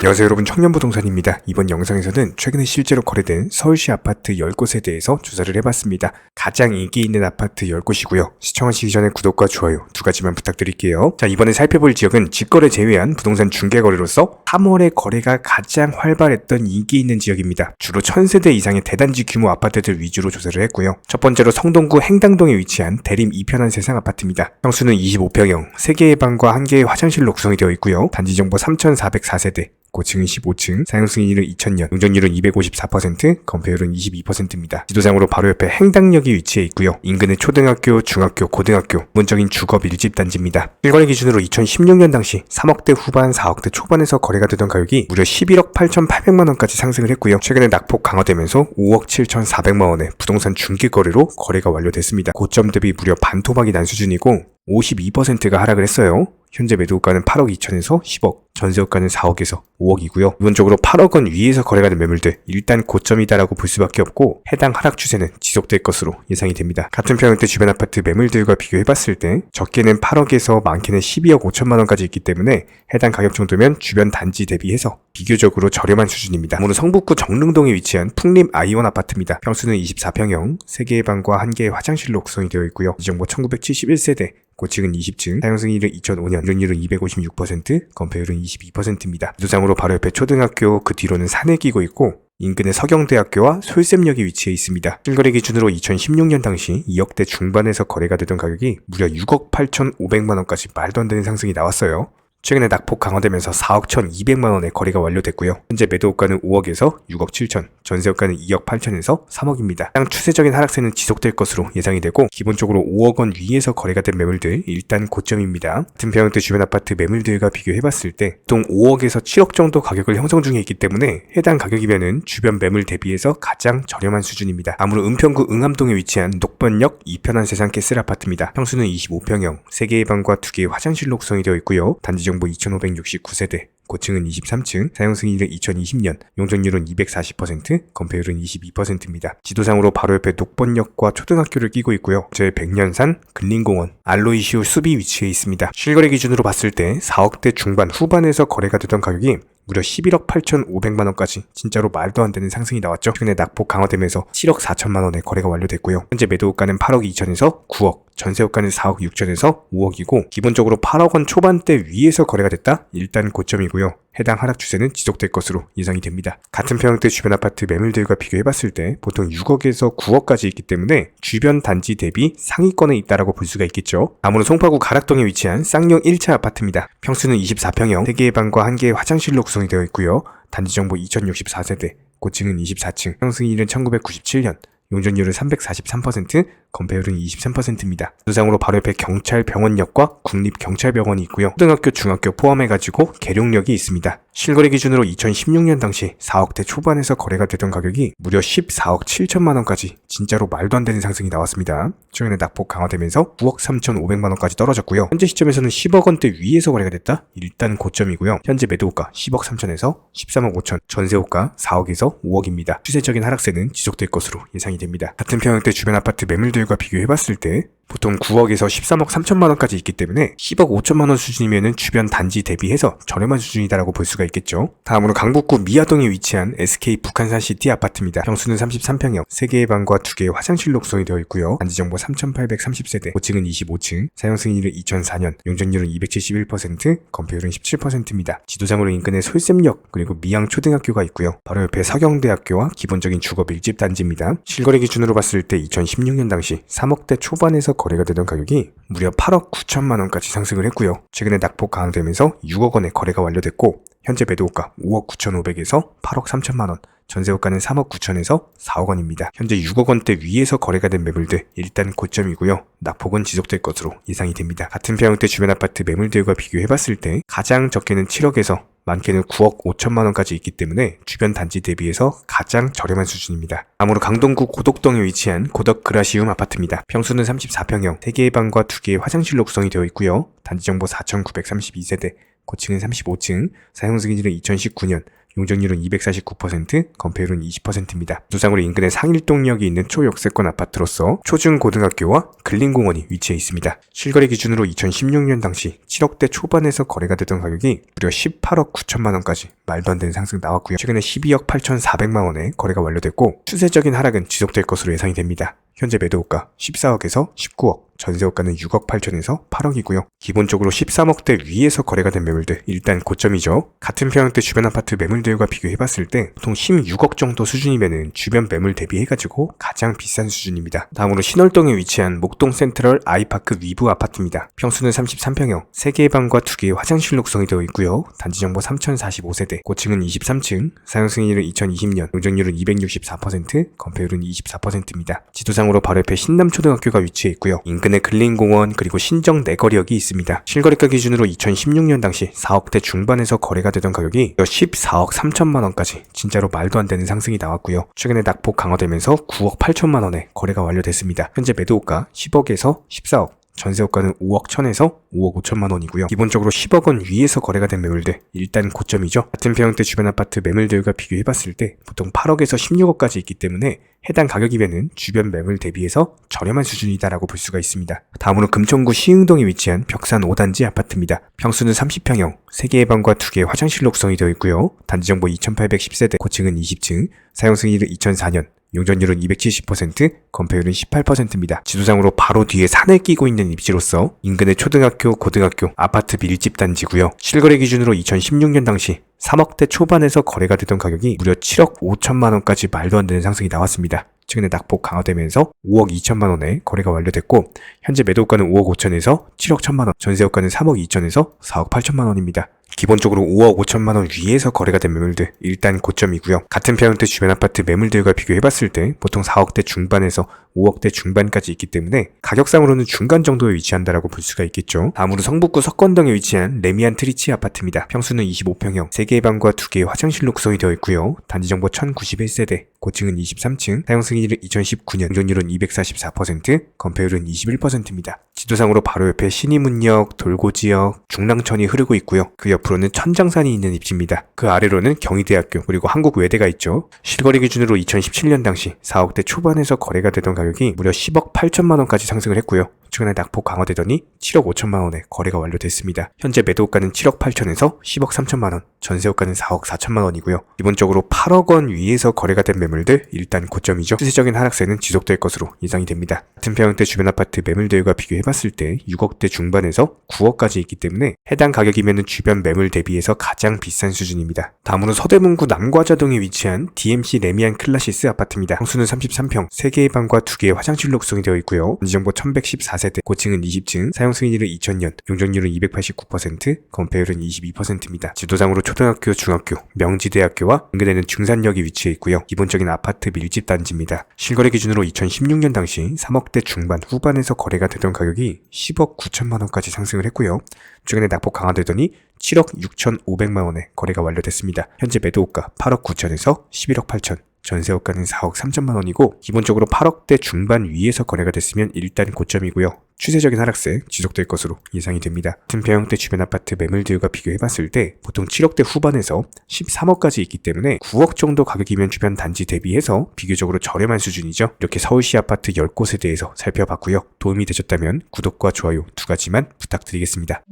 안녕하세요 여러분, 청년부동산입니다. 이번 영상에서는 최근에 실제로 거래된 서울시 아파트 10곳에 대해서 조사를 해봤습니다. 가장 인기 있는 아파트 10곳이고요. 시청하시기 전에 구독과 좋아요 두 가지만 부탁드릴게요. 자, 이번에 살펴볼 지역은 직거래 제외한 부동산 중개거래로서 3월에 거래가 가장 활발했던 인기 있는 지역입니다. 주로 1000세대 이상의 대단지 규모 아파트들 위주로 조사를 했고요. 첫 번째로 성동구 행당동에 위치한 대림 이편한 세상 아파트입니다. 평수는 25평형, 3개의 방과 1개의 화장실로 구성이 되어 있고요. 단지 정보 3404세대, 고층은 15층, 사용 승인일은 2000년, 용적률은 254%, 건폐율은 22%입니다. 지도상으로 바로 옆에 행당역이 위치해 있고요. 인근의 초등학교, 중학교, 고등학교, 기본적인 주거 밀집 단지입니다. 실거래 기준으로 2016년 당시 3억대 후반, 4억대 초반에서 거래가 되던 가격이 무려 11억 8,800만 원까지 상승을 했고요. 최근에 낙폭 강화되면서 5억 7,400만 원의 부동산 중개 거래로 거래가 완료됐습니다. 고점 대비 무려 반토막이 난 수준이고 52%가 하락을 했어요. 현재 매도가는 8억 2천에서 10억, 전세가는 4억에서 5억이고요. 기본적으로 8억 원 위에서 거래가 된 매물들, 일단 고점이다라고 볼 수밖에 없고 해당 하락 추세는 지속될 것으로 예상이 됩니다. 같은 평형대 주변 아파트 매물들과 비교해봤을 때 적게는 8억에서 많게는 12억 5천만 원까지 있기 때문에 해당 가격 정도면 주변 단지 대비해서 비교적으로 저렴한 수준입니다. 다음으로 성북구 정릉동에 위치한 풍림 아이원 아파트입니다. 평수는 24평형, 3개의 방과 1개의 화장실로 구성이 되어 있고요. 이정보 1971세대, 고층은 20층, 사용 승인일은 2005년, 이율은 256%, 건폐율은 22%입니다. 지도상으로 바로 옆에 초등학교, 그 뒤로는 산에 끼고 있고 인근의 서경대학교와 솔샘역이 위치해 있습니다. 실거래 기준으로 2016년 당시 2억대 중반에서 거래가 되던 가격이 무려 6억 8,500만 원까지 말도 안 되는 상승이 나왔어요. 최근에 낙폭 강화되면서 4억 1,200만 원의 거래가 완료됐고요. 현재 매도가는 5억에서 6억 7천, 전세가는 2억 8천에서 3억입니다. 해당 추세적인 하락세는 지속될 것으로 예상이 되고 기본적으로 5억 원 위에서 거래가 된 매물들 일단 고점입니다. 같은 평형대 주변 아파트 매물들과 비교해봤을 때 보통 5억에서 7억 정도 가격을 형성 중에 있기 때문에 해당 가격이면은 주변 매물 대비해서 가장 저렴한 수준입니다. 다음으로 은평구 응암동에 위치한 녹번역 이편한 세상 캐슬 아파트입니다. 평수는 25평형, 3개의 방과 2개의 화장실로 구성이 되어 있고요. 단지 정보 2569세대, 고층은 23층, 사용 승인일은 2020년, 용적률은 240%, 건폐율은 22%입니다. 지도상으로 바로 옆에 녹번역과 초등학교를 끼고 있고요. 저의 백년산, 근린공원, 알로이시오 숲이 위치해 있습니다. 실거래 기준으로 봤을 때 4억대 중반 후반에서 거래가 되던 가격이 무려 11억 8,500만 원까지 진짜로 말도 안 되는 상승이 나왔죠. 최근에 낙폭 강화되면서 7억 4천만 원에 거래가 완료됐고요. 현재 매도가는 8억 2천에서 9억, 전세가는 4억 6천에서 5억이고 기본적으로 8억 원 초반대 위에서 거래가 됐다? 일단 고점이고요. 해당 하락 추세는 지속될 것으로 예상이 됩니다. 같은 평형대 주변 아파트 매물들과 비교해봤을 때 보통 6억에서 9억까지 있기 때문에 주변 단지 대비 상위권에 있다라고 볼 수가 있겠죠. 다음으로 송파구 가락동에 위치한 쌍용 1차 아파트입니다. 평수는 24평형, 3개의 방과 1개의 화장실로 구성이 되어 있고요. 단지 정보 2064세대, 고층은 24층, 평승일은 1997년, 용적률은 343%, 건폐율은 23%입니다. 지도상으로 바로 옆에 경찰병원역과 국립경찰병원이 있고요. 초등학교, 중학교 포함해가지고 계룡역이 있습니다. 실거래 기준으로 2016년 당시 4억대 초반에서 거래가 되던 가격이 무려 14억 7천만 원까지 진짜로 말도 안 되는 상승이 나왔습니다. 최근에 낙폭 강화되면서 9억 3,500만 원까지 떨어졌고요. 현재 시점에서는 10억 원대 위에서 거래가 됐다? 일단 고점이고요. 현재 매도가 10억 3천에서 13억 5천, 전세호가 4억에서 5억입니다. 추세적인 하락세는 지속될 것으로 예상이 됩니다. 같은 평형대 주변 아파트 매물들과 비교해봤을 때 보통 9억에서 13억 3천만 원까지 있기 때문에 10억 5천만 원 수준이면은 주변 단지 대비해서 저렴한 수준이다라고 볼 수가 있겠죠. 다음으로 강북구 미아동에 위치한 SK 북한산시티 아파트입니다. 평수는 33평형, 3개의 방과 2개의 화장실로 구성이 되어 있고요. 단지 정보 3830세대, 고층은 25층, 사용 승인일은 2004년, 용적률은 271%, 건폐율은 17%입니다. 지도상으로 인근의 솔샘역 그리고 미양초등학교가 있고요. 바로 옆에 서경대학교와 기본적인 주거 밀집 단지입니다. 실거래 기준으로 봤을 때 2016년 당시 3억대 초반에서 거래가 되던 가격이 무려 8억 9천만 원까지 상승을 했고요. 최근에 낙폭 강화되면서 6억 원에 거래가 완료됐고 현재 매도가 5억 9,500에서 8억 3천만 원, 전세호가는 3억 9천에서 4억 원입니다. 현재 6억 원대 위에서 거래가 된 매물들 일단 고점이고요. 낙폭은 지속될 것으로 예상이 됩니다. 같은 평형대 주변 아파트 매물들과 비교해봤을 때 가장 적게는 7억에서 많게는 9억 5천만 원까지 있기 때문에 주변 단지 대비해서 가장 저렴한 수준입니다. 다음으로 강동구 고덕동에 위치한 고덕 그라시움 아파트입니다. 평수는 34평형, 3개의 방과 2개의 화장실로 구성이 되어 있고요. 단지 정보 4932세대, 고층은 35층, 사용 승인일은 2019년, 용적률은 249%, 건폐율은 20%입니다. 두상으로 인근에 상일동역이 있는 초역세권 아파트로서 초중고등학교와 근린공원이 위치해 있습니다. 실거래 기준으로 2016년 당시 7억대 초반에서 거래가 되던 가격이 무려 18억 9천만 원까지 말도 안 되는 상승 나왔고요. 최근에 12억 8,400만 원에 거래가 완료됐고 추세적인 하락은 지속될 것으로 예상이 됩니다. 현재 매도호가 14억에서 19억, 전세호가는 6억 8천에서 8억이고요. 기본적으로 13억대 위에서 거래가 된 매물들 일단 고점이죠. 같은 평형대 주변 아파트 매물들과 비교해봤을 때 보통 16억 정도 수준이면은 주변 매물 대비해가지고 가장 비싼 수준입니다. 다음으로 신월동에 위치한 목동 센트럴 아이파크 위브 아파트입니다. 평수는 33평형, 3개의 방과 2개의 화장실로 구성이 되어 있고요. 단지 정보 3045세대, 고층은 23층, 사용 승인일은 2020년, 용적률은 264%, 건폐율은 24%입니다. 지도상으로 바로 옆에 신남초등학교가 위치해 있고요. 인근에 근린공원 그리고 신정 내거리역이 있습니다. 실거래가 기준으로 2016년 당시 4억대 중반에서 거래가 되던 가격이 14억 3천만 원까지 진짜로 말도 안 되는 상승이 나왔고요. 최근에 낙폭 강화되면서 9억 8천만 원에 거래가 완료됐습니다. 현재 매도호가 10억에서 14억, 전세호가는 5억 1천에서 5억 5천만 원이고요. 기본적으로 10억 원 위에서 거래가 된 매물들 일단 고점이죠. 같은 평형대 주변 아파트 매물들과 비교해봤을 때 보통 8억에서 16억까지 있기 때문에 해당 가격이면은 주변 매물 대비해서 저렴한 수준이다라고 볼 수가 있습니다. 다음으로 금천구 시흥동에 위치한 벽산 5단지 아파트입니다. 평수는 30평형, 3개의 방과 2개의 화장실로 구성이 되어 있고요. 단지 정보 2810세대, 고층은 20층, 사용 승인일은 2004년, 용적률은 270%, 건폐율은 18%입니다. 지도상으로 바로 뒤에 산을 끼고 있는 입지로서 인근의 초등학교, 고등학교, 아파트 밀집 단지고요. 실거래 기준으로 2016년 당시 3억대 초반에서 거래가 되던 가격이 무려 7억 5천만 원까지 말도 안 되는 상승이 나왔습니다. 최근에 낙폭 강화되면서 5억 2천만 원에 거래가 완료됐고 현재 매도가는 5억 5천에서 7억 1천만 원, 전세호가는 3억 2천에서 4억 8천만 원입니다. 기본적으로 5억 5천만 원 위에서 거래가 된 매물들 일단 고점이고요. 같은 평형대 주변 아파트 매물들과 비교해봤을 때 보통 4억대 중반에서 5억대 중반까지 있기 때문에 가격상으로는 중간 정도에 위치한다라고 볼 수가 있겠죠. 다음으로 성북구 석건동에 위치한 레미안 트리치 아파트입니다. 평수는 25평형, 3개의 방과 2개의 화장실로 구성이 되어 있고요. 단지 정보 1091세대, 고층은 23층, 사용 승인일은 2019년, 용적률은 244%, 건폐율은 21%입니다. 지도상으로 바로 옆에 신의문역, 돌고지역, 중랑천이 흐르고 있고요. 그 옆으로는 천장산이 있는 입지입니다. 그 아래로는 경희대학교 그리고 한국외대가 있죠. 실거래 기준으로 2017년 당시 4억대 초반에서 거래가 되던 가격이 무려 10억 8천만 원까지 상승을 했고요. 최근에 낙폭 강화되더니 7억 5천만 원에 거래가 완료됐습니다. 현재 매도가는 7억 8천에서 10억 3천만 원, 전세호가는 4억 4천만 원이고요. 기본적으로 8억 원 위에서 거래가 된 매물들 일단 고점이죠. 추세적인 하락세는 지속될 것으로 예상이 됩니다. 같은 평형대 주변 아파트 매물들과 비교해봤을 때 6억대 중반에서 9억까지 있기 때문에 해당 가격이면 주변 매물 대비해서 가장 비싼 수준입니다. 다음으로 서대문구 남과자동에 위치한 DMC 레미안 클라시스 아파트입니다. 평수는 33평, 3개의 방과 2개의 화장실로 구성이 되어 있고요. 단지정보 1114세대, 고층은 20층, 사용 승인일은 2000년, 용적률은 289%, 건폐율은 22%입니다. 지도상으로 초등학교, 중학교, 명지대학교와 인근에는 중산역이 위치해 있고요. 기본적인 아파트 밀집 단지입니다. 실거래 기준으로 2016년 당시 3억대 중반 후반에서 거래가 되던 가격이 10억 9천만 원까지 상승을 했고요. 최근에 낙폭 강화되더니 7억 6,500만 원에 거래가 완료됐습니다. 현재 매도호가 8억 9천에서 11억 8천, 전세호가는 4억 3천만 원이고 기본적으로 8억대 중반 위에서 거래가 됐으면 일단 고점이고요. 추세적인 하락세 지속될 것으로 예상이 됩니다. 같은 평형대 주변 아파트 매물들과 비교해봤을 때 보통 7억대 후반에서 13억까지 있기 때문에 9억 정도 가격이면 주변 단지 대비해서 비교적으로 저렴한 수준이죠. 이렇게 서울시 아파트 10곳에 대해서 살펴봤고요. 도움이 되셨다면 구독과 좋아요 2가지만 부탁드리겠습니다.